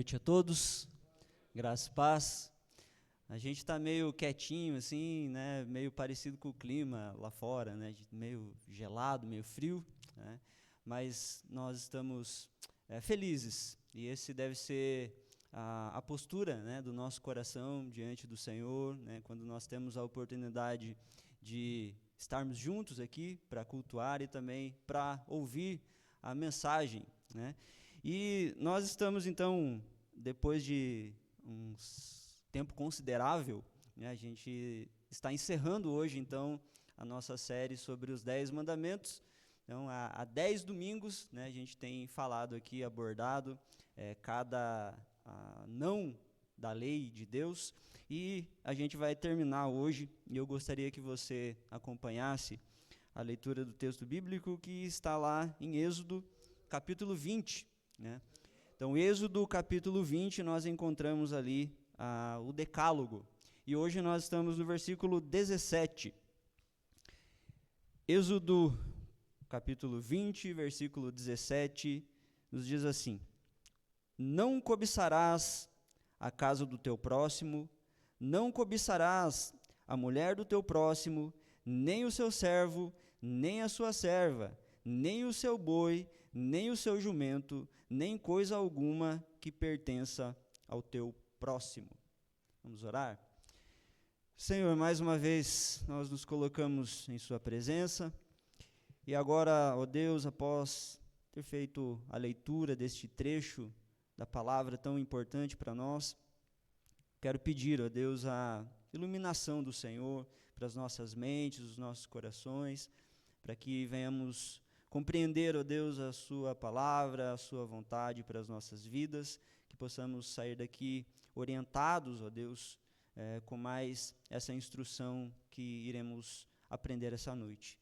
noite a todos, graça e paz. A gente está meio quietinho, assim, né, meio parecido com o clima lá fora, né, meio gelado, meio frio, né, mas nós estamos felizes, e esse deve ser a postura, né, do nosso coração diante do Senhor, né, quando nós temos a oportunidade de estarmos juntos aqui para cultuar e também para ouvir a mensagem, né. E nós estamos, então, depois de um tempo considerável, né, a gente está encerrando hoje, então, a nossa série sobre os 10 mandamentos. Então, há 10 domingos, né, a gente tem falado aqui, abordado cada não da lei de Deus, e a gente vai terminar hoje, e eu gostaria que você acompanhasse a leitura do texto bíblico que está lá em Êxodo, capítulo 20, né? Então, Êxodo capítulo 20, nós encontramos ali o decálogo. E hoje nós estamos no versículo 17. Êxodo capítulo 20, versículo 17, nos diz assim: Não cobiçarás a casa do teu próximo, não cobiçarás a mulher do teu próximo, nem o seu servo, nem a sua serva, nem o seu boi, nem o seu jumento, nem coisa alguma que pertença ao teu próximo. Vamos orar? Senhor, mais uma vez nós nos colocamos em sua presença, e agora, ó Deus, após ter feito a leitura deste trecho da palavra tão importante para nós, quero pedir, ó Deus, a iluminação do Senhor para as nossas mentes, os nossos corações, para que venhamos compreender, ó Deus, a sua palavra, a sua vontade para as nossas vidas, que possamos sair daqui orientados, ó Deus, com mais essa instrução que iremos aprender essa noite.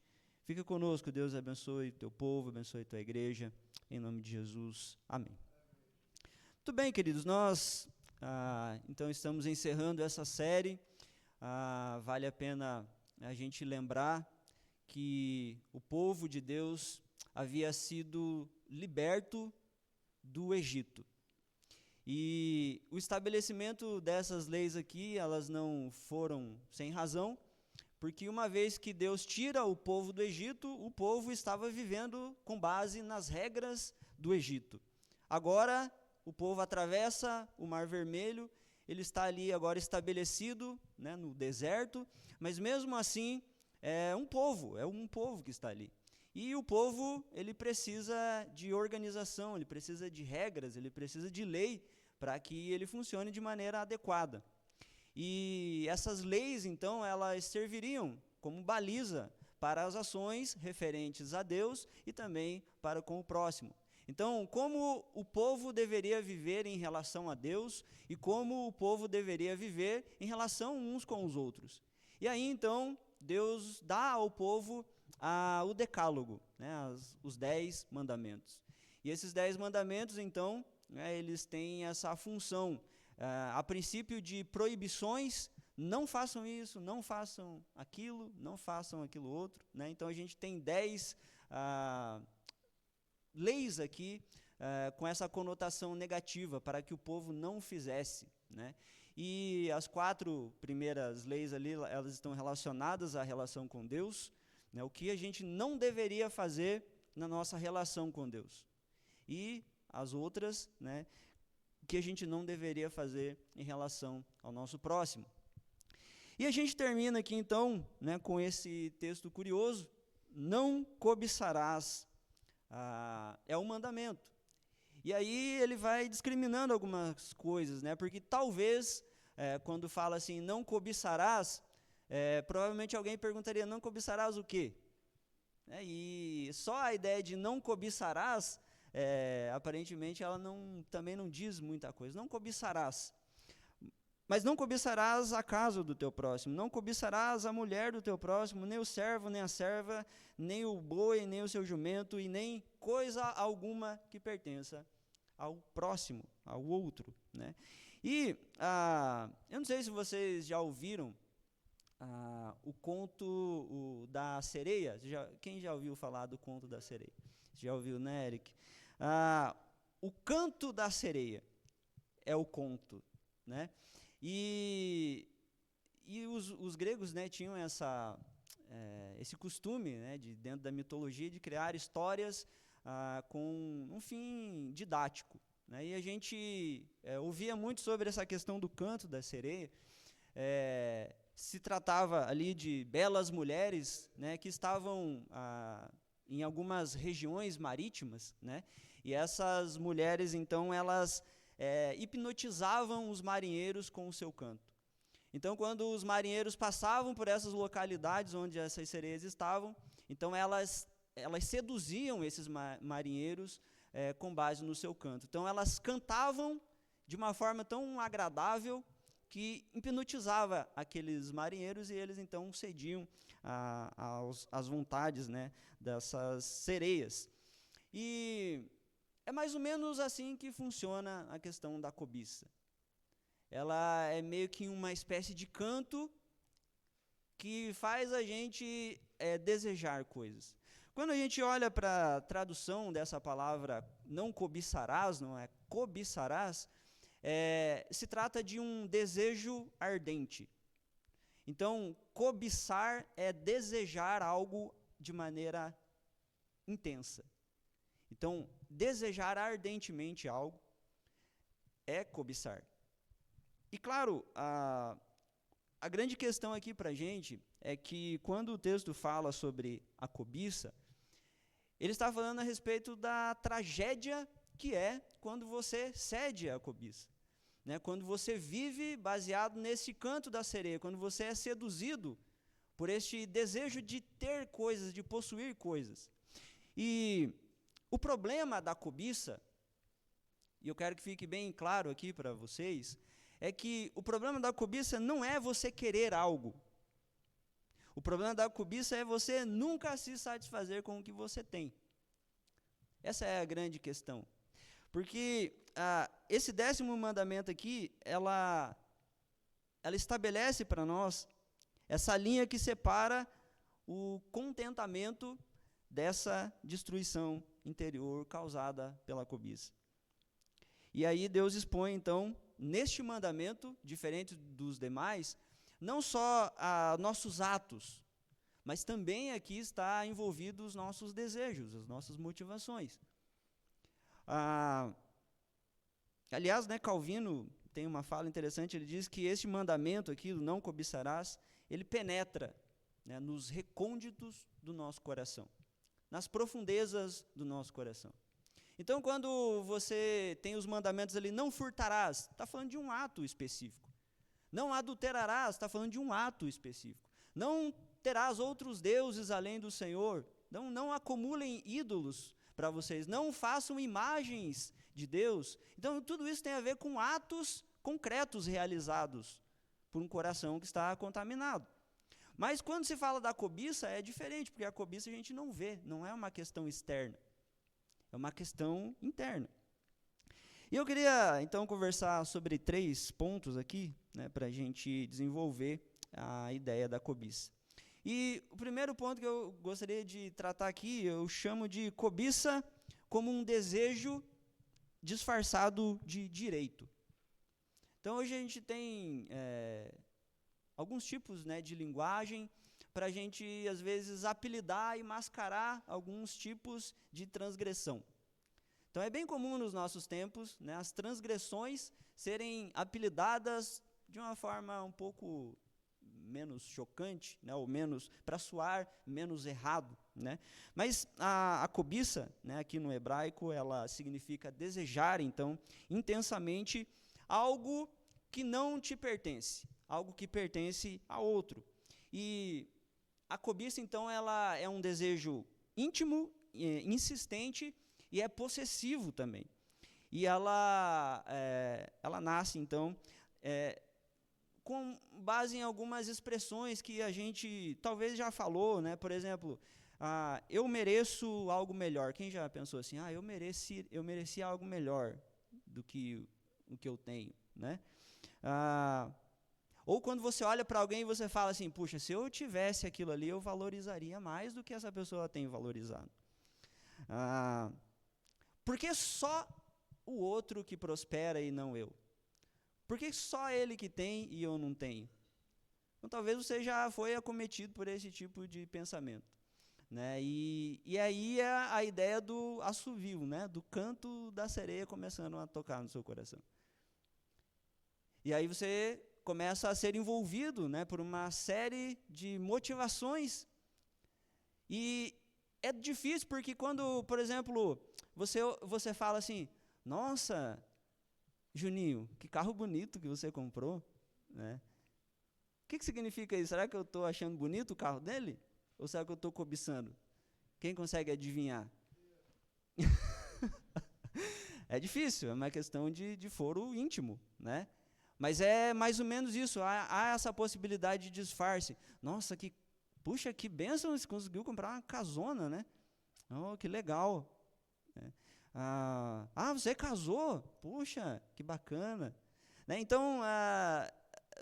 Fica conosco, Deus, abençoe o teu povo, abençoe a tua igreja, em nome de Jesus, amém. Muito bem, queridos, nós então estamos encerrando essa série. Vale a pena a gente lembrar que o povo de Deus havia sido liberto do Egito. E o estabelecimento dessas leis aqui, elas não foram sem razão, porque uma vez que Deus tira o povo do Egito, o povo estava vivendo com base nas regras do Egito. Agora, o povo atravessa o Mar Vermelho, ele está ali agora estabelecido, né, no deserto, mas mesmo assim, é um povo que está ali. E o povo, ele precisa de organização, ele precisa de regras, ele precisa de lei para que ele funcione de maneira adequada. E essas leis, então, elas serviriam como baliza para as ações referentes a Deus e também para com o próximo. Então, como o povo deveria viver em relação a Deus e como o povo deveria viver em relação uns com os outros. E aí, então, Deus dá ao povo o decálogo, né, os 10 mandamentos. E esses 10 mandamentos, então, né, eles têm essa função, a princípio de proibições: não façam isso, não façam aquilo outro, né? Então a gente tem 10 leis aqui com essa conotação negativa para que o povo não fizesse, né? E as 4 primeiras leis ali, elas estão relacionadas à relação com Deus, né? O que a gente não deveria fazer na nossa relação com Deus. E as outras, né, que a gente não deveria fazer em relação ao nosso próximo. E a gente termina aqui, então, né, com esse texto curioso: não cobiçarás, é um mandamento. E aí ele vai discriminando algumas coisas, né, porque talvez, quando fala assim, não cobiçarás, provavelmente alguém perguntaria: não cobiçarás o quê? E só a ideia de não cobiçarás, aparentemente ela também não diz muita coisa. Não cobiçarás. Mas não cobiçarás a casa do teu próximo, não cobiçarás a mulher do teu próximo, nem o servo, nem a serva, nem o boi, nem o seu jumento, e nem coisa alguma que pertença ao próximo, ao outro, né? E eu não sei se vocês já ouviram o conto da sereia. Quem já ouviu falar do conto da sereia? Já ouviu, né, Eric? O canto da sereia. é o conto, né? E os gregos, né, tinham esse costume, né, dentro da mitologia, de criar histórias com um fim didático, né? E a gente ouvia muito sobre essa questão do canto da sereia. Se tratava ali de belas mulheres, né, que estavam em algumas regiões marítimas, né? E essas mulheres, então, elas hipnotizavam os marinheiros com o seu canto. Então, quando os marinheiros passavam por essas localidades onde essas sereias estavam, então elas seduziam esses marinheiros com base no seu canto. Então, elas cantavam de uma forma tão agradável que hipnotizava aqueles marinheiros, e eles então cediam às vontades, né, dessas sereias. E é mais ou menos assim que funciona a questão da cobiça. Ela é meio que uma espécie de canto que faz a gente desejar coisas. Quando a gente olha para a tradução dessa palavra, não cobiçarás, não é cobiçarás, se trata de um desejo ardente. Então, cobiçar é desejar algo de maneira intensa. Então, desejar ardentemente algo é cobiçar. E claro, a grande questão aqui para a gente é que quando o texto fala sobre a cobiça, ele está falando a respeito da tragédia que é quando você cede à cobiça, né? Quando você vive baseado nesse canto da sereia, quando você é seduzido por este desejo de ter coisas, de possuir coisas. E o problema da cobiça, e eu quero que fique bem claro aqui para vocês, é que o problema da cobiça não é você querer algo. O problema da cobiça é você nunca se satisfazer com o que você tem. Essa é a grande questão. Porque esse 10º mandamento aqui, ela estabelece para nós essa linha que separa o contentamento dessa destruição interior causada pela cobiça. E aí Deus expõe, então, neste mandamento, diferente dos demais, não só nossos atos, mas também aqui está envolvido os nossos desejos, as nossas motivações. Aliás, né, Calvino tem uma fala interessante, ele diz que este mandamento aqui, do não cobiçarás, ele penetra, né, nos recônditos do nosso coração, nas profundezas do nosso coração. Então, quando você tem os mandamentos ali, não furtarás, está falando de um ato específico. Não adulterarás, está falando de um ato específico. Não terás outros deuses além do Senhor. Não acumulem ídolos para vocês. Não façam imagens de Deus. Então, tudo isso tem a ver com atos concretos realizados por um coração que está contaminado. Mas quando se fala da cobiça, é diferente, porque a cobiça a gente não vê, não é uma questão externa. É uma questão interna. E eu queria, então, conversar sobre 3 pontos aqui, né, para a gente desenvolver a ideia da cobiça. E o primeiro ponto que eu gostaria de tratar aqui, eu chamo de cobiça como um desejo disfarçado de direito. Então, hoje a gente tem alguns tipos, né, de linguagem para a gente, às vezes, apelidar e mascarar alguns tipos de transgressão. Então, é bem comum nos nossos tempos, né, as transgressões serem apelidadas de uma forma um pouco menos chocante, né, ou menos, para soar menos errado, né? Mas a cobiça, né, aqui no hebraico, ela significa desejar, então, intensamente algo que não te pertence, algo que pertence a outro. E a cobiça, então, ela é um desejo íntimo, insistente e é possessivo também. E ela nasce, então, com base em algumas expressões que a gente talvez já falou, né? Por exemplo, eu mereço algo melhor. Quem já pensou assim? Eu mereci algo melhor do que o que eu tenho, né? Ou quando você olha para alguém e você fala assim, puxa, se eu tivesse aquilo ali, eu valorizaria mais do que essa pessoa tem valorizado. Porque só o outro que prospera e não eu. Por que só ele que tem e eu não tenho? Então, talvez você já foi acometido por esse tipo de pensamento, né? E aí é a ideia do assovio, né? Do canto da sereia começando a tocar no seu coração. E aí você começa a ser envolvido, né, por uma série de motivações. E é difícil porque quando, por exemplo, você fala assim, nossa, Juninho, que carro bonito que você comprou, né? O que significa isso? Será que eu estou achando bonito o carro dele? Ou será que eu estou cobiçando? Quem consegue adivinhar? É difícil, é uma questão de foro íntimo, né? Mas é mais ou menos isso, há essa possibilidade de disfarce. Nossa, puxa, que bênção, você conseguiu comprar uma casona, né? Oh, que legal. Você casou? Puxa, que bacana. Né? Então,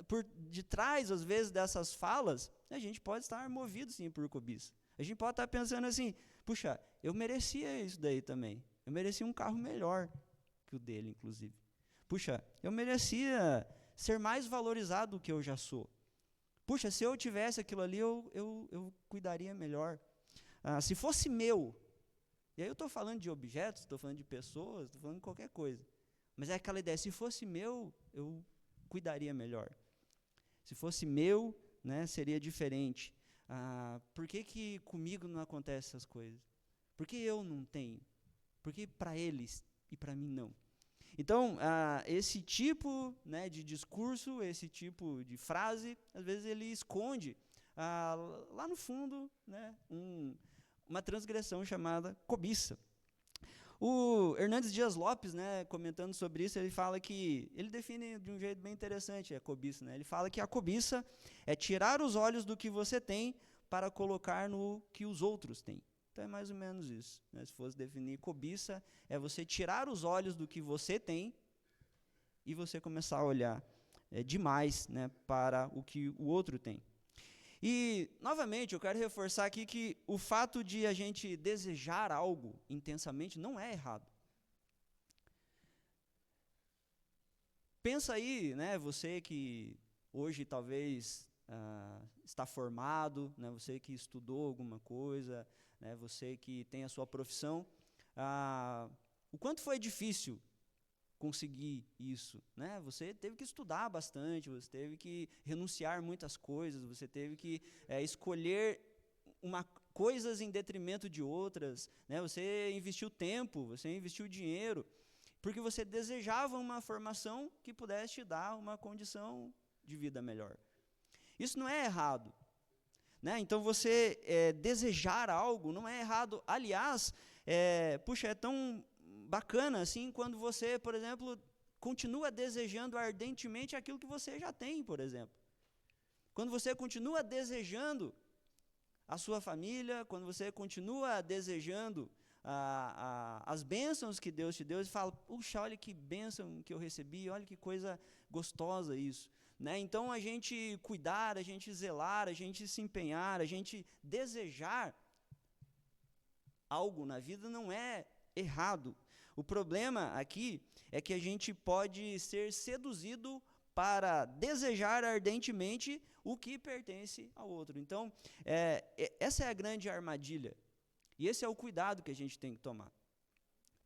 por detrás, às vezes, dessas falas, a gente pode estar movido, sim, por cobiça. A gente pode estar pensando assim, puxa, eu merecia isso daí também. Eu merecia um carro melhor que o dele, inclusive. Puxa, eu merecia ser mais valorizado do que eu já sou. Puxa, se eu tivesse aquilo ali, eu cuidaria melhor. Se fosse meu, e aí eu estou falando de objetos, estou falando de pessoas, estou falando de qualquer coisa. Mas é aquela ideia, se fosse meu, eu cuidaria melhor. Se fosse meu, né, seria diferente. Por que comigo não acontecem essas coisas? Por que eu não tenho? Por que para eles e para mim não? Então, esse tipo, né, de discurso, esse tipo de frase, às vezes ele esconde lá no fundo, né, uma transgressão chamada cobiça. O Hernandes Dias Lopes, né, comentando sobre isso, ele fala que, ele define de um jeito bem interessante a cobiça, né? Ele fala que a cobiça é tirar os olhos do que você tem para colocar no que os outros têm. Então é mais ou menos isso, né? Se fosse definir cobiça, é você tirar os olhos do que você tem e você começar a olhar demais, né, para o que o outro tem. E, novamente, eu quero reforçar aqui que o fato de a gente desejar algo intensamente não é errado. Pensa aí, né, você que hoje talvez está formado, né, você que estudou alguma coisa, né, você que tem a sua profissão, o quanto foi difícil conseguir isso, né? Você teve que estudar bastante, você teve que renunciar muitas coisas, você teve que escolher coisas em detrimento de outras, né? Você investiu tempo, você investiu dinheiro, porque você desejava uma formação que pudesse te dar uma condição de vida melhor. Isso não é errado, né? Então você desejar algo não é errado. Aliás, puxa, é tão bacana assim quando você, por exemplo, continua desejando ardentemente aquilo que você já tem, por exemplo. Quando você continua desejando a sua família, quando você continua desejando as bênçãos que Deus te deu, você fala, puxa, olha que bênção que eu recebi, olha que coisa gostosa isso. Né? Então, a gente cuidar, a gente zelar, a gente se empenhar, a gente desejar algo na vida não é errado. O problema aqui é que a gente pode ser seduzido para desejar ardentemente o que pertence ao outro. Então, essa é a grande armadilha. E esse é o cuidado que a gente tem que tomar.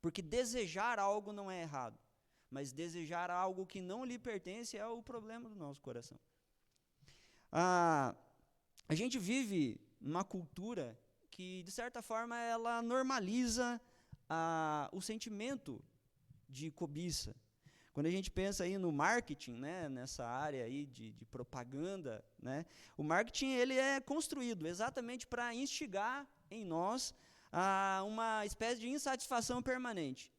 Porque desejar algo não é errado, mas desejar algo que não lhe pertence é o problema do nosso coração. A gente vive numa cultura que, de certa forma, ela normaliza o sentimento de cobiça. Quando a gente pensa aí no marketing, né, nessa área aí de propaganda, né, o marketing ele é construído exatamente para instigar em nós uma espécie de insatisfação permanente.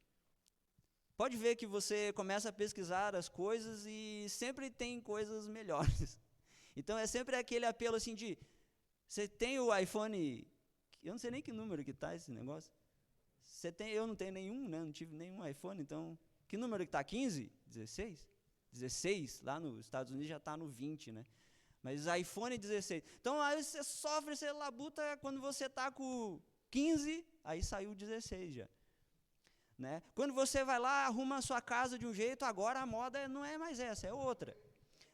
Pode ver que você começa a pesquisar as coisas e sempre tem coisas melhores. Então é sempre aquele apelo assim de, você tem o iPhone, eu não sei nem que número que está esse negócio. Eu não tenho nenhum, né? Não tive nenhum iPhone, então, que número que está? 15? 16? 16, lá nos Estados Unidos já está no 20, né? Mas iPhone 16. Então, aí você sofre, você labuta, quando você está com 15, aí saiu o 16 já. né? Quando você vai lá, arruma a sua casa de um jeito, agora a moda não é mais essa, é outra.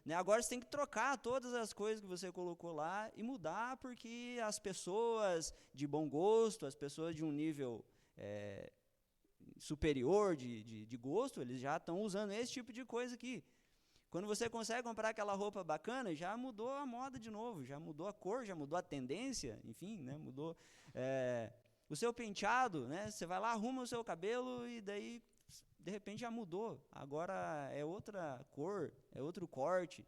Né? Agora você tem que trocar todas as coisas que você colocou lá e mudar, porque as pessoas de bom gosto, as pessoas de um nível superior de gosto, eles já estão usando esse tipo de coisa aqui. Quando você consegue comprar aquela roupa bacana, já mudou a moda de novo, já mudou a cor, já mudou a tendência, enfim, né? Mudou o seu penteado, né? Você vai lá, arruma o seu cabelo e daí, de repente, já mudou. Agora é outra cor, é outro corte.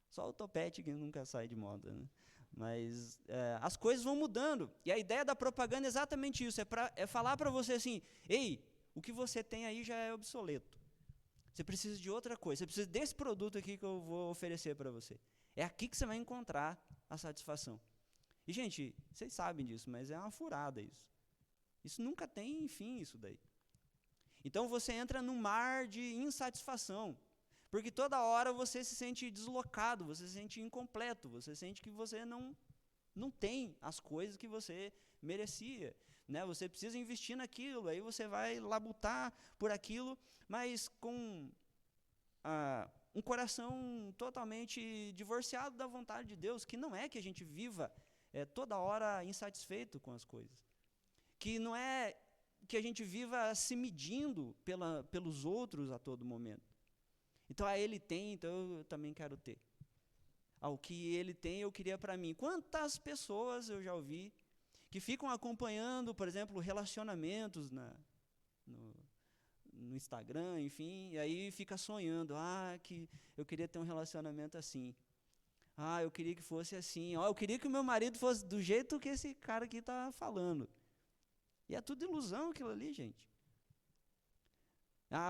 Só o topete que nunca sai de moda, né? Mas as coisas vão mudando. E a ideia da propaganda é exatamente isso, é falar para você assim, ei, o que você tem aí já é obsoleto. Você precisa de outra coisa, você precisa desse produto aqui que eu vou oferecer para você. É aqui que você vai encontrar a satisfação. E, gente, vocês sabem disso, mas é uma furada isso. Isso nunca tem fim, isso daí. Então, você entra num mar de insatisfação, porque toda hora você se sente deslocado, você se sente incompleto, você sente que você não tem as coisas que você merecia. Né? Você precisa investir naquilo, aí você vai labutar por aquilo, mas com um coração totalmente divorciado da vontade de Deus, que não é que a gente viva toda hora insatisfeito com as coisas, que não é que a gente viva se medindo pelos outros a todo momento. Então, ele tem, então eu também quero ter. O que ele tem, eu queria para mim. Quantas pessoas eu já ouvi que ficam acompanhando, por exemplo, relacionamentos no Instagram, enfim, e aí fica sonhando, que eu queria ter um relacionamento assim. Eu queria que fosse assim. Eu queria que o meu marido fosse do jeito que esse cara aqui está falando. E é tudo ilusão aquilo ali, gente.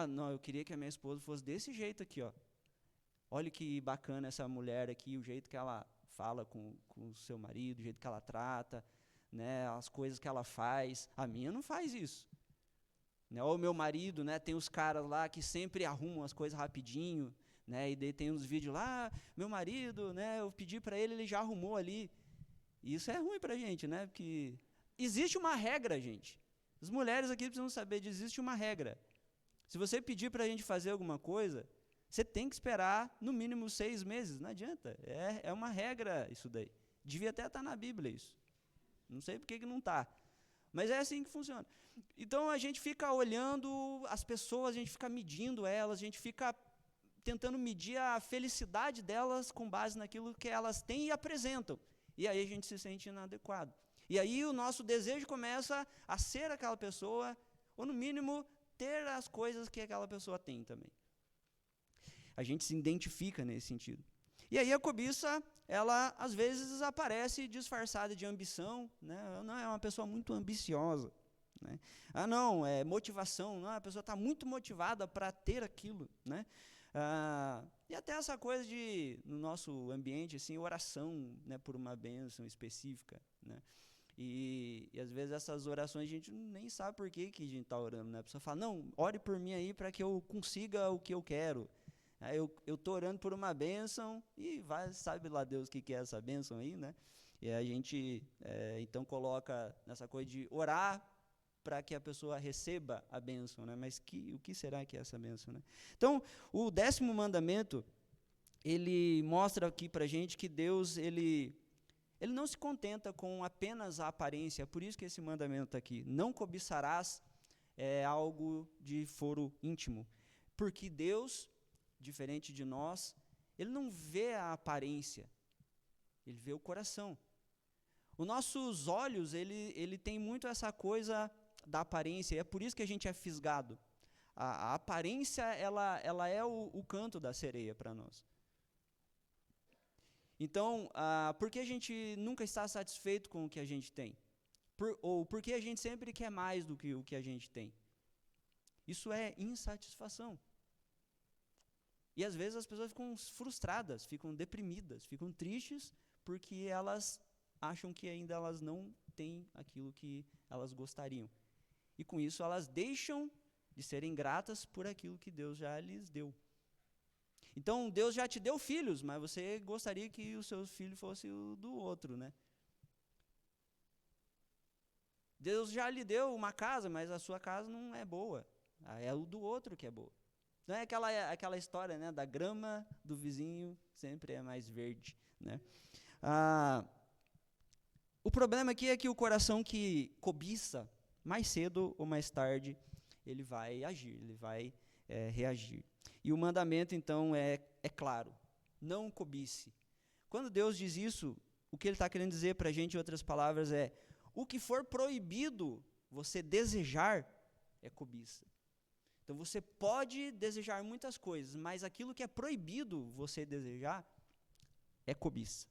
Não, eu queria que a minha esposa fosse desse jeito aqui, ó. Olha que bacana essa mulher aqui, o jeito que ela fala com o seu marido, o jeito que ela trata, né, as coisas que ela faz. A minha não faz isso. Né? Ou o meu marido, né, tem os caras lá que sempre arrumam as coisas rapidinho, né, e daí tem uns vídeos lá, meu marido, né, eu pedi para ele já arrumou ali. E isso é ruim para a gente, né, porque existe uma regra, gente. As mulheres aqui precisam saber que existe uma regra. Se você pedir para a gente fazer alguma coisa, você tem que esperar no mínimo 6 meses, não adianta. É uma regra isso daí. Devia até estar na Bíblia isso. Não sei por que não está. Mas é assim que funciona. Então, a gente fica olhando as pessoas, a gente fica medindo elas, a gente fica tentando medir a felicidade delas com base naquilo que elas têm e apresentam. E aí a gente se sente inadequado. E aí o nosso desejo começa a ser aquela pessoa, ou no mínimo, ter as coisas que aquela pessoa tem também. A gente se identifica nesse sentido. E aí a cobiça, ela às vezes aparece disfarçada de ambição, né? Não, é uma pessoa muito ambiciosa. Né? Não, é motivação, não, a pessoa está muito motivada para ter aquilo. Né? E até essa coisa de, no nosso ambiente, assim, oração, né, por uma bênção específica. Né? E às vezes essas orações a gente nem sabe por que a gente está orando. Né? A pessoa fala, não, ore por mim aí para que eu consiga o que eu quero. Eu estou orando por uma bênção e sabe lá Deus o que é essa bênção aí, né? E a gente, então, coloca nessa coisa de orar para que a pessoa receba a bênção, né? Mas o que será que é essa bênção, né? Então, o 10º mandamento, ele mostra aqui para a gente que Deus, ele não se contenta com apenas a aparência, é por isso que esse mandamento está aqui. Não cobiçarás algo de foro íntimo, porque Deus, diferente de nós, ele não vê a aparência, ele vê o coração. Os nossos olhos, ele tem muito essa coisa da aparência, e é por isso que a gente é fisgado. A aparência, ela é o canto da sereia para nós. Então, por que a gente nunca está satisfeito com o que a gente tem? Ou por que a gente sempre quer mais do que o que a gente tem? Isso é insatisfação. E às vezes as pessoas ficam frustradas, ficam deprimidas, ficam tristes, porque elas acham que ainda elas não têm aquilo que elas gostariam. E com isso elas deixam de serem gratas por aquilo que Deus já lhes deu. Então Deus já te deu filhos, mas você gostaria que o seu filho fosse o do outro, né? Deus já lhe deu uma casa, mas a sua casa não é boa. É o do outro que é boa. Não é aquela história, né, da grama do vizinho sempre é mais verde, né? O problema aqui é que o coração que cobiça, mais cedo ou mais tarde, ele vai agir, ele vai reagir. E o mandamento, então, é claro: não cobice. Quando Deus diz isso, o que ele está querendo dizer para a gente, em outras palavras, é: o que for proibido você desejar é cobiça. Então, você pode desejar muitas coisas, mas aquilo que é proibido você desejar é cobiça.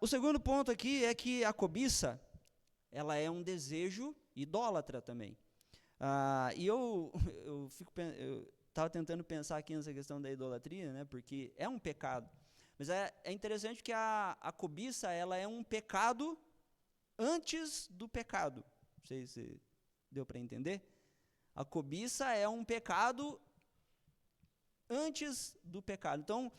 O segundo ponto aqui é que a cobiça, ela é um desejo idólatra também. E eu estava tentando pensar aqui nessa questão da idolatria, né, porque é um pecado. Mas é interessante que a cobiça, ela é um pecado antes do pecado. Não sei se deu para entender. A cobiça é um pecado antes do pecado. Então,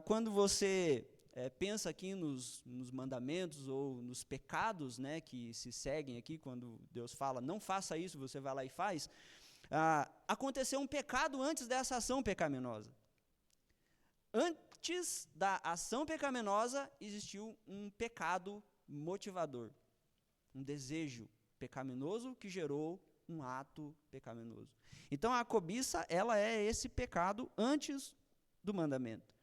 quando você pensa aqui nos mandamentos ou nos pecados, né, que se seguem aqui, quando Deus fala, não faça isso, você vai lá e faz, aconteceu um pecado antes dessa ação pecaminosa. Antes da ação pecaminosa, existiu um pecado motivador, um desejo pecaminoso que gerou um ato pecaminoso. Então, a cobiça, ela é esse pecado antes do mandamento.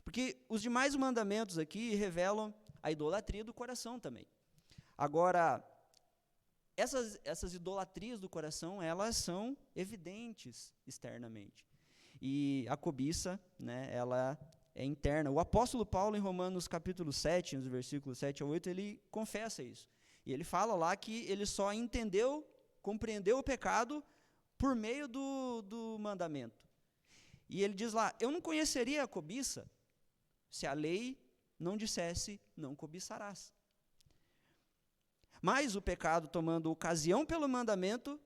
Porque os demais mandamentos aqui revelam a idolatria do coração também. Agora, essas idolatrias do coração, elas são evidentes externamente. E a cobiça, né, ela é interna. O apóstolo Paulo, em Romanos capítulo 7, nos versículos 7 a 8, ele confessa isso. E ele fala lá que ele só compreendeu o pecado por meio do mandamento. E ele diz lá: eu não conheceria a cobiça se a lei não dissesse, não cobiçarás. Mas o pecado, tomando ocasião pelo mandamento,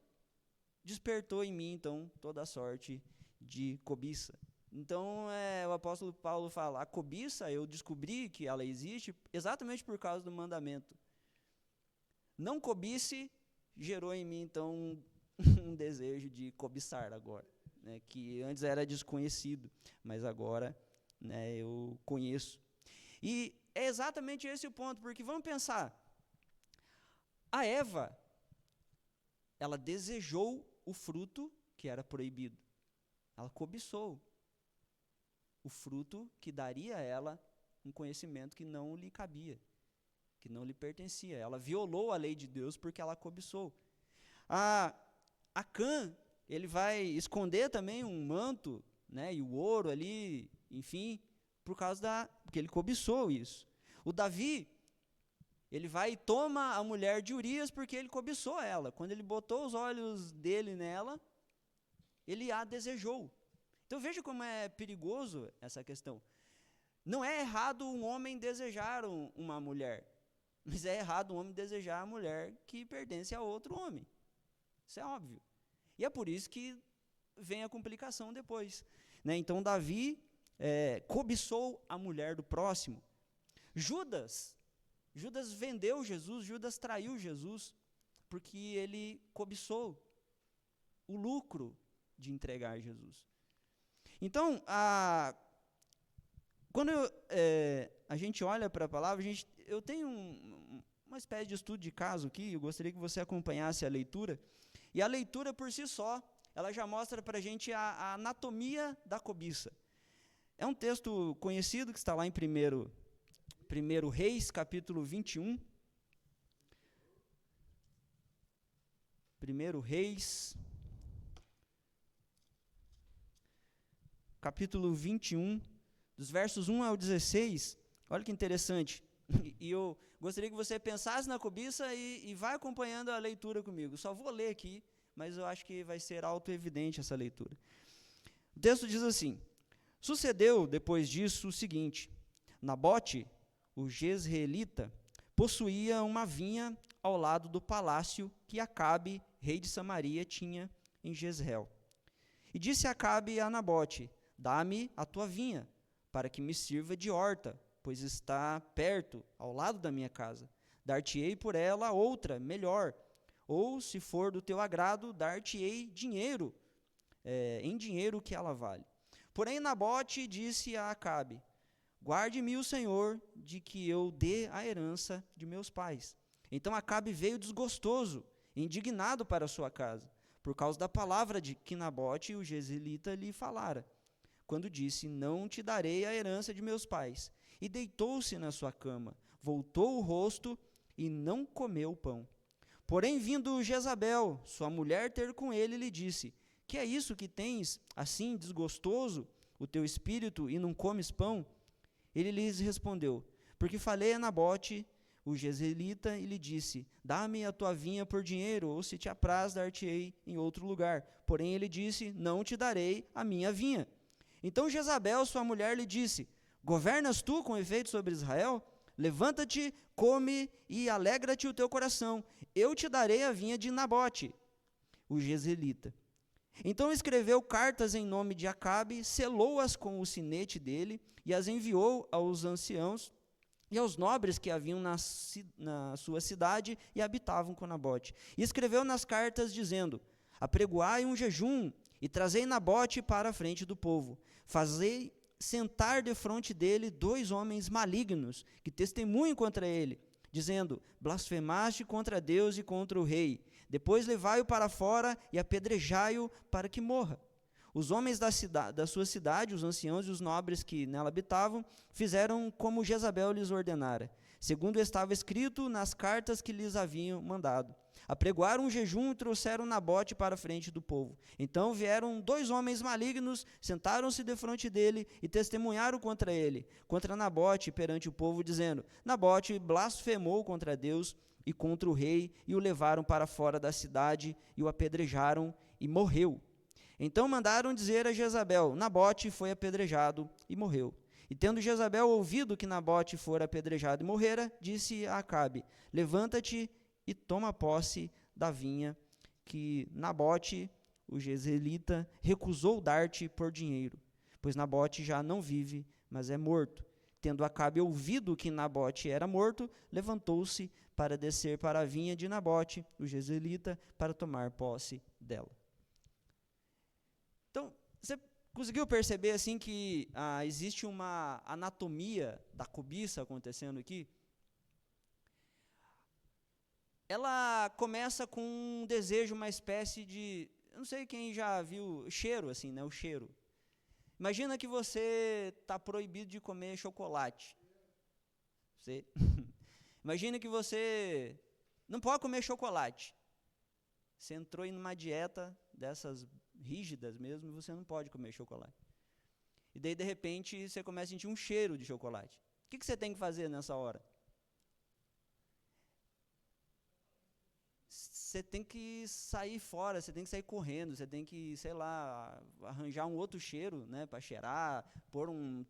despertou em mim, então, toda a sorte de cobiça. Então, o apóstolo Paulo fala: a cobiça, eu descobri que ela existe exatamente por causa do mandamento. Não cobice gerou em mim, então, um desejo de cobiçar agora, né, que antes era desconhecido, mas agora, né, eu conheço. E é exatamente esse o ponto, porque vamos pensar, a Eva, ela desejou o fruto que era proibido, ela cobiçou o fruto que daria a ela um conhecimento que não lhe cabia, que não lhe pertencia. Ela violou a lei de Deus porque ela cobiçou. Acã, ele vai esconder também um manto, né, e o ouro ali, enfim, porque ele cobiçou isso. O Davi, ele vai e toma a mulher de Urias porque ele cobiçou ela. Quando ele botou os olhos dele nela, ele a desejou. Então veja como é perigoso essa questão. Não é errado um homem desejar uma mulher, mas é errado um homem desejar a mulher que pertence a outro homem. Isso é óbvio. E é por isso que vem a complicação depois, né? Então Davi cobiçou a mulher do próximo. Judas vendeu Jesus, Judas traiu Jesus, porque ele cobiçou o lucro de entregar Jesus. Então, quando a gente olha para a palavra, eu tenho uma espécie de estudo de caso aqui, eu gostaria que você acompanhasse a leitura, e a leitura por si só, ela já mostra para a gente a anatomia da cobiça. É um texto conhecido que está lá em 1 Reis, capítulo 21. 1 Reis, capítulo 21, dos versos 1 ao 16, olha que interessante. E eu gostaria que você pensasse na cobiça e vai acompanhando a leitura comigo. Só vou ler aqui, mas eu acho que vai ser autoevidente essa leitura. O texto diz assim: sucedeu depois disso o seguinte: Nabote, o jezreelita, possuía uma vinha ao lado do palácio que Acabe, rei de Samaria, tinha em Jezreel. E disse Acabe a Nabote: dá-me a tua vinha, para que me sirva de horta, pois está perto, ao lado da minha casa. dar-te-ei por ela outra, melhor. Ou, se for do teu agrado, dar-te-ei dinheiro, em dinheiro que ela vale. Porém, Nabote disse a Acabe: guarde-me o Senhor de que eu dê a herança de meus pais. Então Acabe veio desgostoso, indignado para sua casa, por causa da palavra de que Nabote, o jezreelita, lhe falara, quando disse: não te darei a herança de meus pais. E deitou-se na sua cama, voltou o rosto e não comeu pão. Porém, vindo Jezabel, sua mulher, ter com ele, lhe disse: que é isso que tens, assim, desgostoso, o teu espírito, e não comes pão? Ele lhes respondeu: porque falei a Nabote, o jezreelita, e lhe disse: dá-me a tua vinha por dinheiro, ou se te apraz, dar-te-ei em outro lugar. Porém ele disse: não te darei a minha vinha. Então Jezabel, sua mulher, lhe disse: governas tu com efeito sobre Israel? Levanta-te, come e alegra-te o teu coração. Eu te darei a vinha de Nabote, o jezreelita. Então escreveu cartas em nome de Acabe, selou-as com o sinete dele e as enviou aos anciãos e aos nobres que haviam na sua cidade e habitavam com Nabote. E escreveu nas cartas dizendo: apregoai um jejum e trazei Nabote para a frente do povo. Fazei sentar defronte dele 2 homens malignos que testemunhem contra ele, dizendo: blasfemaste contra Deus e contra o rei. Depois levai-o para fora e apedrejai-o para que morra. Os homens da sua cidade, os anciãos e os nobres que nela habitavam, fizeram como Jezabel lhes ordenara, segundo estava escrito nas cartas que lhes haviam mandado. Apregoaram um jejum e trouxeram Nabote para a frente do povo. Então vieram 2 homens malignos, sentaram-se defronte dele e testemunharam contra ele, contra Nabote, perante o povo, dizendo: Nabote blasfemou contra Deus e contra o rei, e o levaram para fora da cidade e o apedrejaram, e morreu. Então mandaram dizer a Jezabel: Nabote foi apedrejado e morreu. E tendo Jezabel ouvido que Nabote fora apedrejado e morrera, disse a Acabe: levanta-te e toma posse da vinha que Nabote, o jezreelita, recusou dar-te por dinheiro, pois Nabote já não vive, mas é morto. Tendo Acabe ouvido que Nabote era morto, levantou-se para descer para a vinha de Nabote, o jezreelita, para tomar posse dela. Então, você conseguiu perceber assim que existe uma anatomia da cobiça acontecendo aqui? Ela começa com um desejo, uma espécie de, eu não sei quem já viu cheiro assim, né? O cheiro. Imagina que você está proibido de comer chocolate. Você imagina que você não pode comer chocolate. Você entrou em uma dieta dessas rígidas mesmo e você não pode comer chocolate. E daí, de repente, você começa a sentir um cheiro de chocolate. O que você tem que fazer nessa hora? Você tem que sair fora, você tem que sair correndo, você tem que, sei lá, arranjar um outro cheiro, né, para cheirar,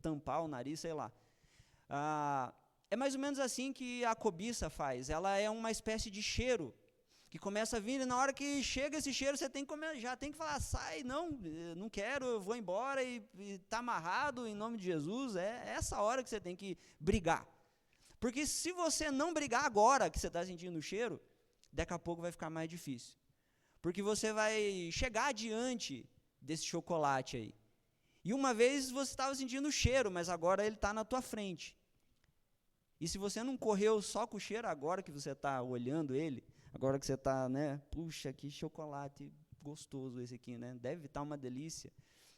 tampar o nariz, sei lá. É mais ou menos assim que a cobiça faz. Ela é uma espécie de cheiro que começa a vir, e na hora que chega esse cheiro, você tem que já tem que falar: sai, não quero, eu vou embora, e está amarrado em nome de Jesus. É essa hora que você tem que brigar. Porque se você não brigar agora que você está sentindo o cheiro, daqui a pouco vai ficar mais difícil. Porque você vai chegar diante desse chocolate aí. E uma vez você estava sentindo o cheiro, mas agora ele está na tua frente. E se você não correu só com o cheiro, agora que você está olhando ele, agora que você está, né, puxa, que chocolate gostoso esse aqui, né? Deve estar uma delícia,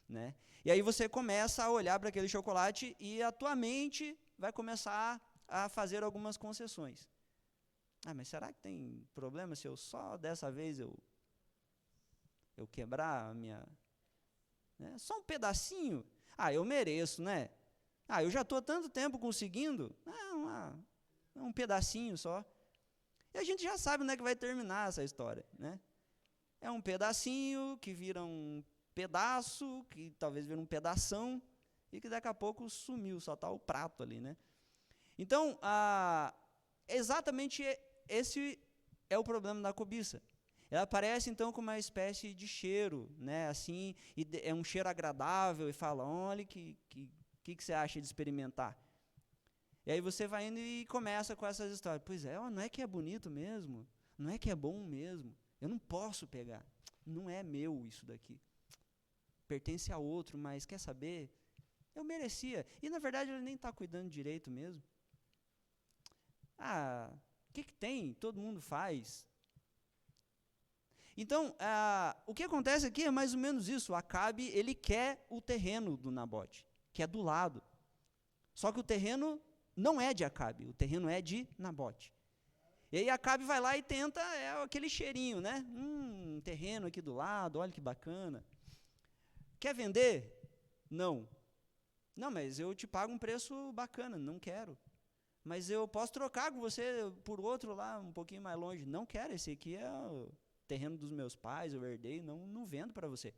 né? E aí você começa a olhar para aquele chocolate e a tua mente vai começar a fazer algumas concessões. Mas será que tem problema se eu só dessa vez eu quebrar a minha... Né? Só um pedacinho? Eu mereço, né? Eu já estou há tanto tempo conseguindo. Um pedacinho só. E a gente já sabe, né, que vai terminar essa história, né? É um pedacinho que vira um pedaço, que talvez vira um pedação, e que daqui a pouco sumiu, só está o prato ali, né? Então, exatamente esse é o problema da cobiça. Ela aparece, então, como uma espécie de cheiro, né? Assim, e é um cheiro agradável, e fala: olha, que você acha de experimentar? E aí você vai indo e começa com essas histórias. Pois é, não é que é bonito mesmo? Não é que é bom mesmo? Eu não posso pegar. Não é meu isso daqui. Pertence a outro, mas quer saber? Eu merecia. E na verdade ele nem está cuidando direito mesmo. O que tem? Todo mundo faz. Então, o que acontece aqui é mais ou menos isso. Acabe, ele quer o terreno do Nabote, que é do lado. Só que o terreno não é de Acabe, o terreno é de Nabote. E aí Acabe vai lá e tenta, aquele cheirinho, né? Terreno aqui do lado, olha que bacana. Quer vender? Não. Não, mas eu te pago um preço bacana, não quero. Mas eu posso trocar com você por outro lá, um pouquinho mais longe. Não quero, esse aqui é o terreno dos meus pais, eu herdei, não vendo para você.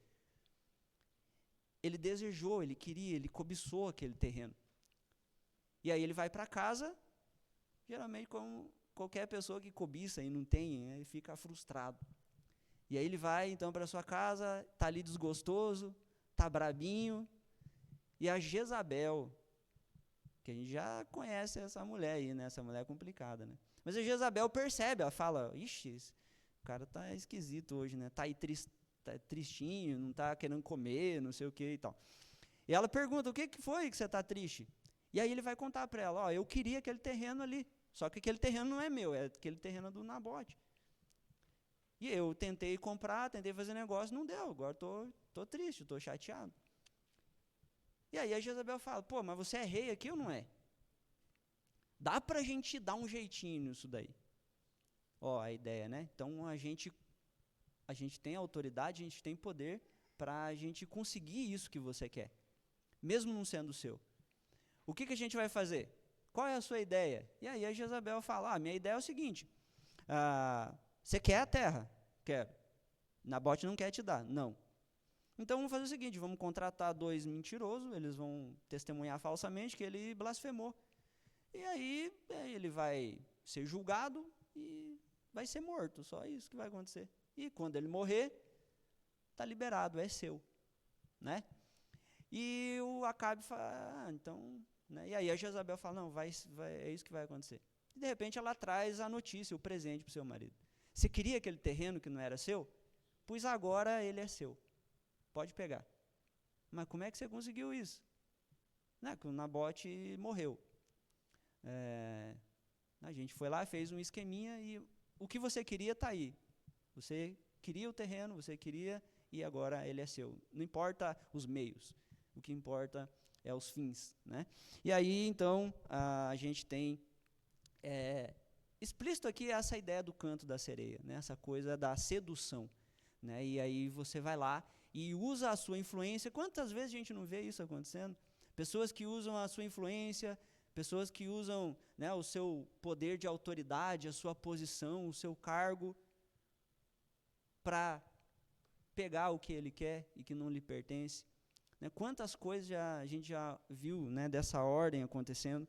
Ele desejou, ele queria, ele cobiçou aquele terreno. E aí ele vai para casa, geralmente como qualquer pessoa que cobiça e não tem, ele fica frustrado. E aí ele vai então para sua casa, está ali desgostoso, está brabinho, e a Jezabel, que a gente já conhece essa mulher aí, né? Essa mulher é complicada, né? Mas a Jezabel percebe, ela fala, ixi, o cara tá esquisito hoje, né? Tá aí tá tristinho, não tá querendo comer, não sei o que e tal. E ela pergunta, o que foi que você tá triste? E aí ele vai contar para ela, eu queria aquele terreno ali, só que aquele terreno não é meu, é aquele terreno do Nabote. E eu tentei comprar, tentei fazer negócio, não deu, agora tô triste, tô chateado. E aí a Jezabel fala, mas você é rei aqui ou não é? Dá pra gente dar um jeitinho nisso daí. A ideia, né? Então a gente tem autoridade, a gente tem poder para a gente conseguir isso que você quer, mesmo não sendo seu. O que a gente vai fazer? Qual é a sua ideia? E aí a Jezabel fala, minha ideia é o seguinte, você quer a terra? Quero. Nabote não quer te dar? Não. Então vamos fazer o seguinte, vamos contratar 2 mentirosos, eles vão testemunhar falsamente que ele blasfemou. E aí ele vai ser julgado e vai ser morto, só isso que vai acontecer. E quando ele morrer, está liberado, é seu. Né? E o Acabe fala, então... Né? E aí a Jezabel fala, não, é isso que vai acontecer. E de repente ela traz a notícia, o presente para o seu marido. Você queria aquele terreno que não era seu? Pois agora ele é seu. Pode pegar. Mas como é que você conseguiu isso? Né? Que o Nabote morreu. A gente foi lá, fez um esqueminha e o que você queria está aí. Você queria o terreno, você queria e agora ele é seu. Não importa os meios, o que importa é os fins. Né? E aí, então, a gente tem explícito aqui essa ideia do canto da sereia, né? Essa coisa da sedução. Né? E aí você vai lá e usa a sua influência. Quantas vezes a gente não vê isso acontecendo? Pessoas que usam a sua influência, pessoas que usam, né, o seu poder de autoridade, a sua posição, o seu cargo, para pegar o que ele quer e que não lhe pertence. Né? Quantas coisas a gente já viu, né, dessa ordem acontecendo.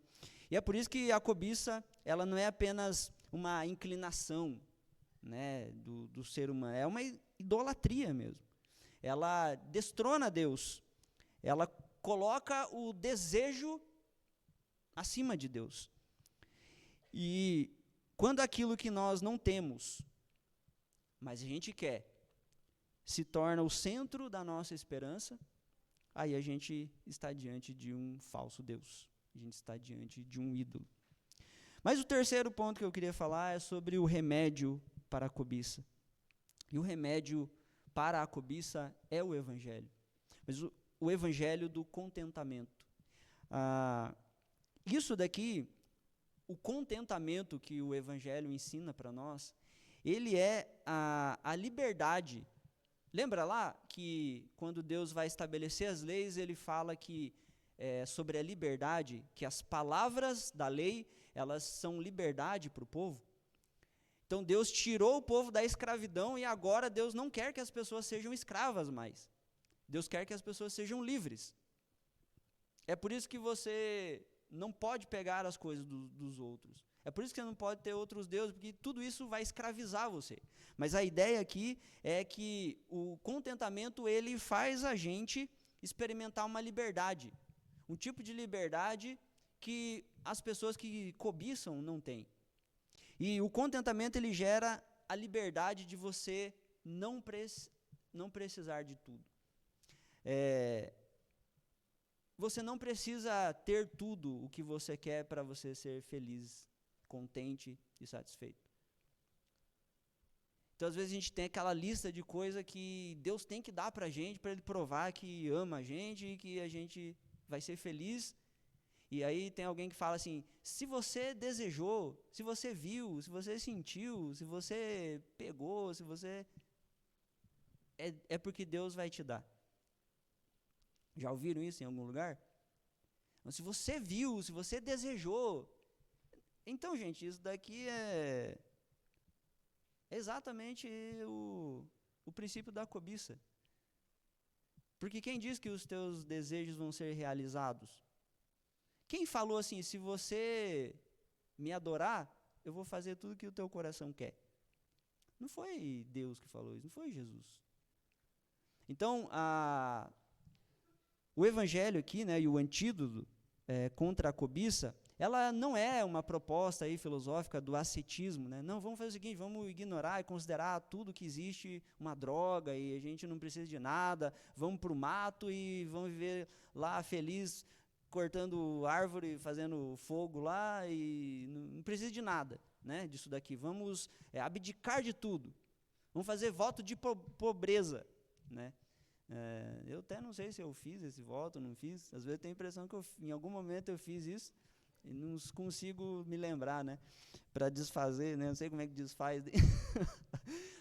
E é por isso que a cobiça, ela não é apenas uma inclinação, né, do ser humano, é uma idolatria mesmo. Ela destrona Deus, ela coloca o desejo acima de Deus. E quando aquilo que nós não temos, mas a gente quer, se torna o centro da nossa esperança, aí a gente está diante de um falso Deus, a gente está diante de um ídolo. Mas o terceiro ponto que eu queria falar é sobre o remédio para a cobiça. E o remédio para a cobiça é o Evangelho. Mas o Evangelho do contentamento. Isso daqui, o contentamento que o Evangelho ensina para nós, ele é a liberdade. Lembra lá que quando Deus vai estabelecer as leis, ele fala que sobre a liberdade, que as palavras da lei, elas são liberdade para o povo? Então Deus tirou o povo da escravidão e agora Deus não quer que as pessoas sejam escravas mais. Deus quer que as pessoas sejam livres. É por isso que você não pode pegar as coisas dos outros. É por isso que você não pode ter outros deuses, porque tudo isso vai escravizar você. Mas a ideia aqui é que o contentamento, ele faz a gente experimentar uma liberdade. Um tipo de liberdade que as pessoas que cobiçam não têm. E o contentamento, ele gera a liberdade de você não precisar de tudo. Você não precisa ter tudo o que você quer para você ser feliz, contente e satisfeito. Então, às vezes, a gente tem aquela lista de coisas que Deus tem que dar para a gente, para Ele provar que ama a gente e que a gente vai ser feliz. E aí tem alguém que fala assim, se você desejou, se você viu, se você sentiu, se você pegou, se você... É porque Deus vai te dar. Já ouviram isso em algum lugar? Então, se você viu, se você desejou... Então, gente, isso daqui é exatamente o princípio da cobiça. Porque quem diz que os teus desejos vão ser realizados? Quem falou assim, se você me adorar, eu vou fazer tudo que o teu coração quer? Não foi Deus que falou isso, não foi Jesus. Então, o evangelho aqui, né, e o antídoto contra a cobiça, ela não é uma proposta aí filosófica do ascetismo, né? Não, vamos fazer o seguinte, vamos ignorar e considerar tudo que existe uma droga e a gente não precisa de nada, vamos para o mato e vamos viver lá feliz, cortando árvore, fazendo fogo lá e não precisa de nada, né, disso daqui. Vamos abdicar de tudo. Vamos fazer voto de pobreza, né? Eu até não sei se eu fiz esse voto, não fiz. Às vezes eu tenho a impressão que em algum momento eu fiz isso e não consigo me lembrar, né, para desfazer, né? Não sei como é que desfaz.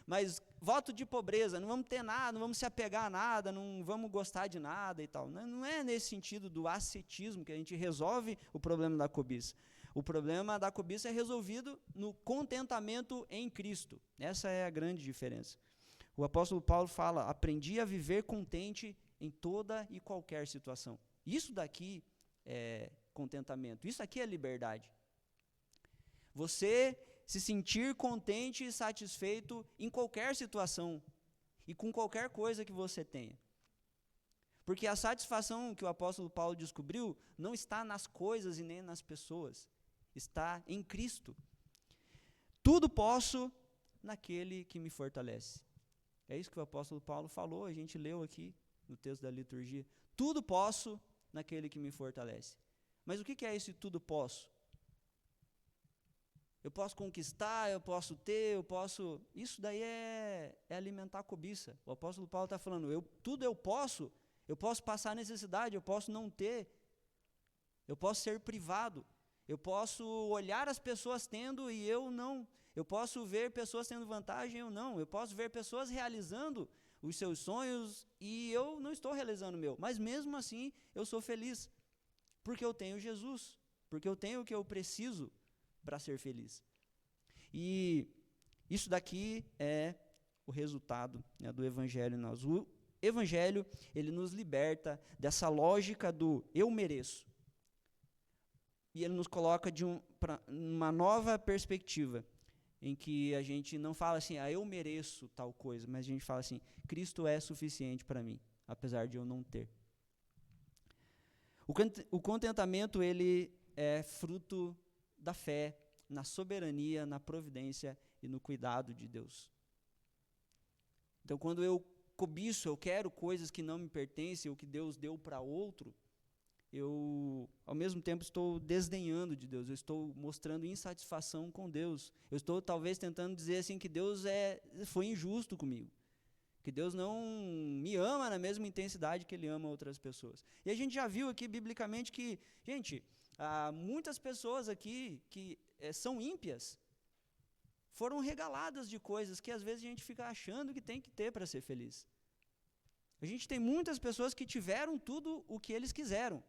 Mas voto de pobreza, não vamos ter nada, não vamos se apegar a nada, não vamos gostar de nada e tal. Não é nesse sentido do ascetismo que a gente resolve o problema da cobiça. O problema da cobiça é resolvido no contentamento em Cristo. Essa é a grande diferença. O apóstolo Paulo fala, aprendi a viver contente em toda e qualquer situação. Isso daqui é contentamento, isso aqui é liberdade. Você se sentir contente e satisfeito em qualquer situação e com qualquer coisa que você tenha. Porque a satisfação que o apóstolo Paulo descobriu não está nas coisas e nem nas pessoas, está em Cristo. Tudo posso naquele que me fortalece. É isso que o apóstolo Paulo falou, a gente leu aqui no texto da liturgia. Tudo posso naquele que me fortalece. Mas o que é esse tudo posso? Eu posso conquistar, eu posso ter, eu posso... Isso daí é alimentar a cobiça. O apóstolo Paulo está falando, tudo eu posso passar necessidade, eu posso não ter, eu posso ser privado, eu posso olhar as pessoas tendo e eu não, eu posso ver pessoas tendo vantagem, eu não, eu posso ver pessoas realizando os seus sonhos e eu não estou realizando o meu, mas mesmo assim eu sou feliz, porque eu tenho Jesus, porque eu tenho o que eu preciso para ser feliz. E isso daqui é o resultado, né, do Evangelho em nós. O Evangelho, ele nos liberta dessa lógica do eu mereço. E ele nos coloca uma nova perspectiva, em que a gente não fala assim, eu mereço tal coisa, mas a gente fala assim, Cristo é suficiente para mim, apesar de eu não ter. O contentamento, ele é fruto da fé, na soberania, na providência e no cuidado de Deus. Então, quando eu cobiço, eu quero coisas que não me pertencem, ou que Deus deu para outro, eu, ao mesmo tempo, estou desdenhando de Deus, eu estou mostrando insatisfação com Deus. Eu estou, talvez, tentando dizer assim que Deus foi injusto comigo, que Deus não me ama na mesma intensidade que Ele ama outras pessoas. E a gente já viu aqui, biblicamente, que, gente, muitas pessoas aqui que são ímpias, foram regaladas de coisas que às vezes a gente fica achando que tem que ter para ser feliz. A gente tem muitas pessoas que tiveram tudo o que eles quiseram,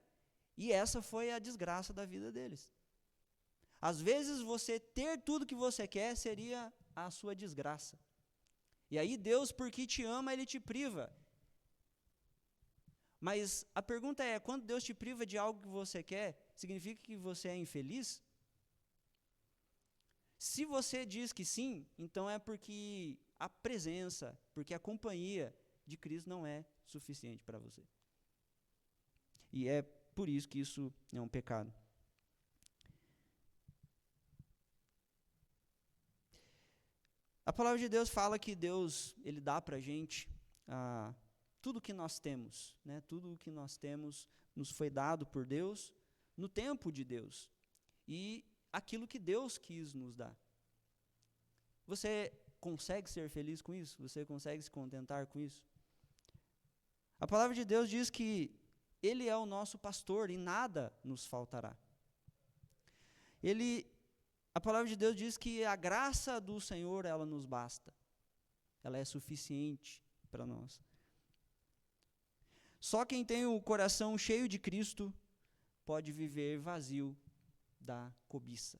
e essa foi a desgraça da vida deles. Às vezes você ter tudo que você quer seria a sua desgraça. E aí Deus, porque te ama, Ele te priva. Mas a pergunta é, quando Deus te priva de algo que você quer, significa que você é infeliz? Se você diz que sim, então é porque a presença, porque a companhia de Cristo não é suficiente para você. E é por isso que isso é um pecado. A palavra de Deus fala que Deus, Ele dá para a gente tudo que nós temos, né? Tudo o que nós temos nos foi dado por Deus, no tempo de Deus, e aquilo que Deus quis nos dar. Você consegue ser feliz com isso? Você consegue se contentar com isso? A palavra de Deus diz que Ele é o nosso pastor e nada nos faltará. A palavra de Deus diz que a graça do Senhor, ela nos basta. Ela é suficiente para nós. Só quem tem o coração cheio de Cristo pode viver vazio da cobiça.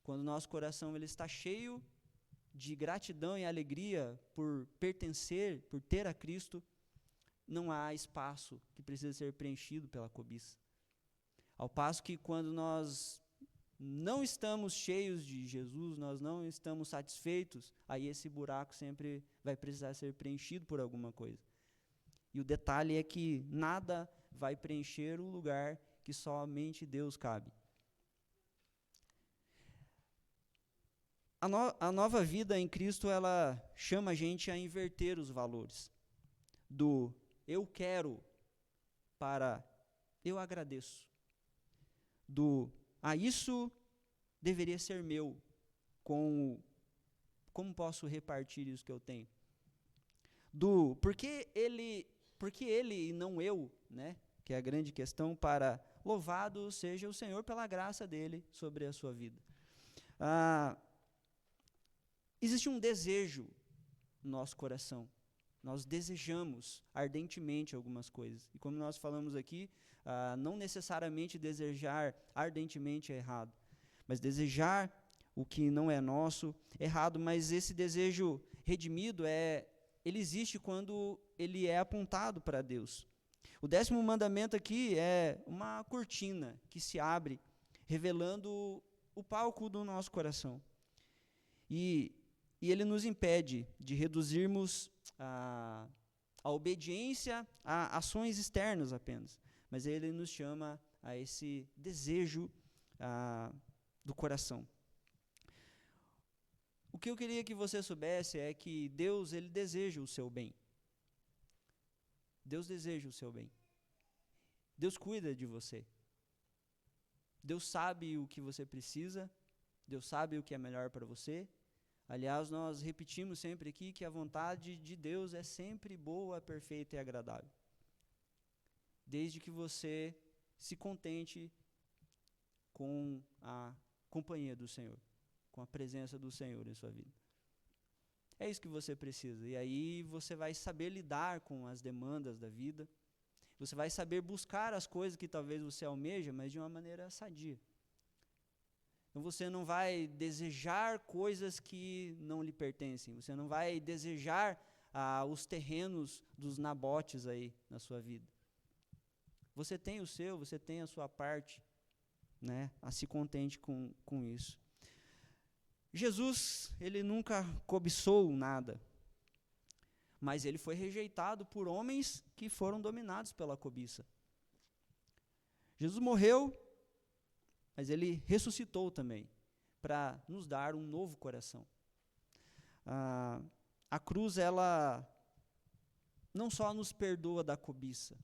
Quando o nosso coração ele está cheio de gratidão e alegria por pertencer, por ter a Cristo, não há espaço que precisa ser preenchido pela cobiça. Ao passo que quando nós não estamos cheios de Jesus, nós não estamos satisfeitos, aí esse buraco sempre vai precisar ser preenchido por alguma coisa. E o detalhe é que nada vai preencher o lugar que somente Deus cabe. A nova vida em Cristo, ela chama a gente a inverter os valores. Do eu quero para eu agradeço. Do isso deveria ser meu. Como posso repartir isso que eu tenho? Do por que ele e não eu, né? Que é a grande questão, para louvado seja o Senhor pela graça dele sobre a sua vida. Existe um desejo no nosso coração. Nós desejamos ardentemente algumas coisas. E como nós falamos aqui, não necessariamente desejar ardentemente é errado. Mas desejar o que não é nosso é errado. Mas esse desejo redimido, ele existe quando ele é apontado para Deus. O 10º mandamento aqui é uma cortina que se abre, revelando o palco do nosso coração. E ele nos impede de reduzirmos a obediência a ações externas apenas, mas ele nos chama a esse desejo do coração. O que eu queria que você soubesse é que Deus, ele deseja o seu bem. Deus deseja o seu bem. Deus cuida de você. Deus sabe o que você precisa, Deus sabe o que é melhor para você. Aliás, nós repetimos sempre aqui que a vontade de Deus é sempre boa, perfeita e agradável. Desde que você se contente com a companhia do Senhor, com a presença do Senhor em sua vida. É isso que você precisa. E aí você vai saber lidar com as demandas da vida. Você vai saber buscar as coisas que talvez você almeja, mas de uma maneira sadia. Então você não vai desejar coisas que não lhe pertencem. Você não vai desejar os terrenos dos nabotes aí na sua vida. Você tem o seu, você tem a sua parte, né? Se contente com isso. Jesus, ele nunca cobiçou nada, mas ele foi rejeitado por homens que foram dominados pela cobiça. Jesus morreu, mas ele ressuscitou também, para nos dar um novo coração. A cruz, ela não só nos perdoa da cobiça,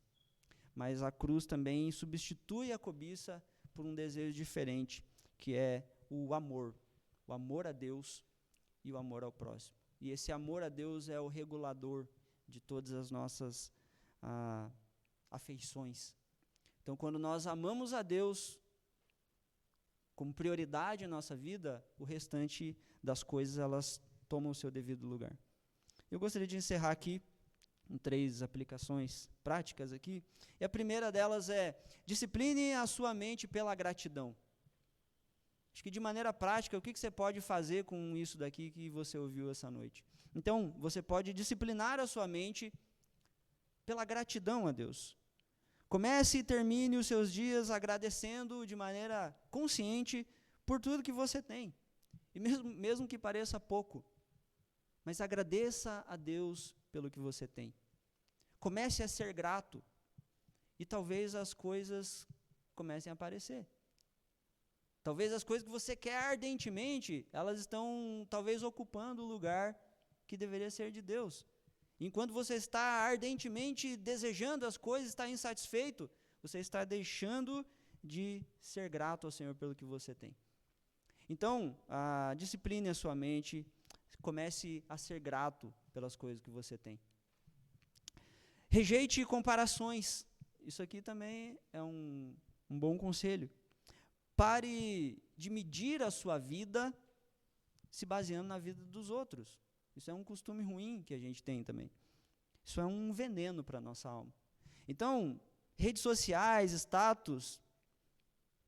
mas a cruz também substitui a cobiça por um desejo diferente, que é o amor a Deus e o amor ao próximo. E esse amor a Deus é o regulador de todas as nossas afeições. Então, quando nós amamos a Deus como prioridade em nossa vida, o restante das coisas, elas tomam o seu devido lugar. Eu gostaria de encerrar aqui com 3 aplicações práticas aqui. E a primeira delas é: discipline a sua mente pela gratidão. Acho que de maneira prática, o que você pode fazer com isso daqui que você ouviu essa noite? Então, você pode disciplinar a sua mente pela gratidão a Deus. Comece e termine os seus dias agradecendo de maneira consciente por tudo que você tem. E mesmo que pareça pouco, mas agradeça a Deus pelo que você tem. Comece a ser grato e talvez as coisas comecem a aparecer. Talvez as coisas que você quer ardentemente, elas estão talvez ocupando o lugar que deveria ser de Deus. Enquanto você está ardentemente desejando as coisas, está insatisfeito, você está deixando de ser grato ao Senhor pelo que você tem. Então, discipline a sua mente, comece a ser grato pelas coisas que você tem. Rejeite comparações. Isso aqui também é um bom conselho. Pare de medir a sua vida se baseando na vida dos outros. Isso é um costume ruim que a gente tem também. Isso é um veneno para a nossa alma. Então, redes sociais, status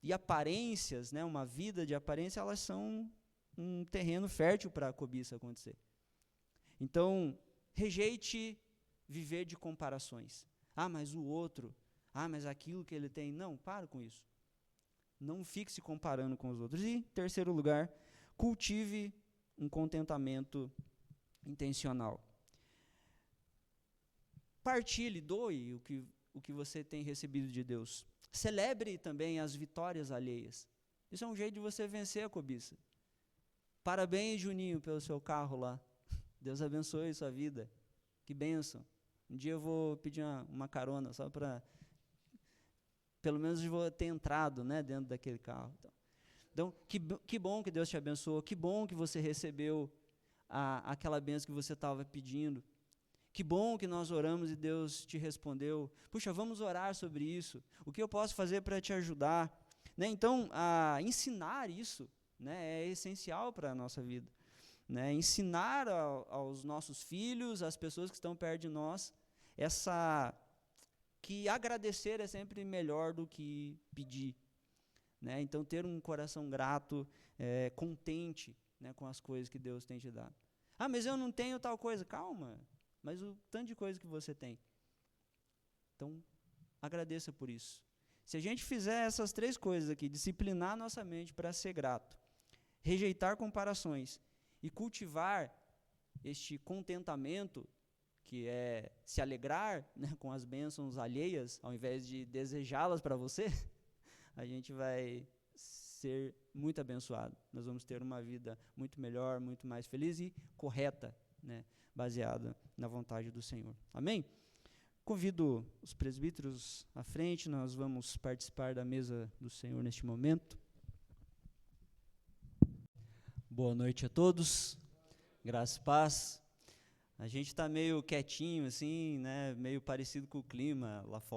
e aparências, né, uma vida de aparência, elas são um terreno fértil para a cobiça acontecer. Então, rejeite viver de comparações. Mas o outro, mas aquilo que ele tem. Não, para com isso. Não fique se comparando com os outros. E, em terceiro lugar, cultive um contentamento intencional. Partilhe, doe o que você tem recebido de Deus. Celebre também as vitórias alheias. Isso é um jeito de você vencer a cobiça. Parabéns, Juninho, pelo seu carro lá. Deus abençoe sua vida. Que bênção. Um dia eu vou pedir uma carona, só para... Pelo menos eu vou ter entrado, né, dentro daquele carro. Então, que bom que Deus te abençoou. Que bom que você recebeu aquela bênção que você estava pedindo. Que bom que nós oramos e Deus te respondeu. Puxa, vamos orar sobre isso. O que eu posso fazer para te ajudar? Né? Então, ensinar isso, né, é essencial para a nossa vida. Né? Ensinar aos nossos filhos, às pessoas que estão perto de nós, que agradecer é sempre melhor do que pedir. Né? Então, ter um coração grato, contente, né, com as coisas que Deus tem te dado. Mas eu não tenho tal coisa. Calma, mas o tanto de coisa que você tem. Então, agradeça por isso. Se a gente fizer essas 3 coisas aqui, disciplinar nossa mente para ser grato, rejeitar comparações e cultivar este contentamento, que é se alegrar, né, com as bênçãos alheias, ao invés de desejá-las para você, a gente vai ser muito abençoado. Nós vamos ter uma vida muito melhor, muito mais feliz e correta, né, baseada na vontade do Senhor. Amém? Convido os presbíteros à frente, nós vamos participar da mesa do Senhor neste momento. Boa noite a todos, graça e paz. A gente está meio quietinho, assim, né, meio parecido com o clima lá fora.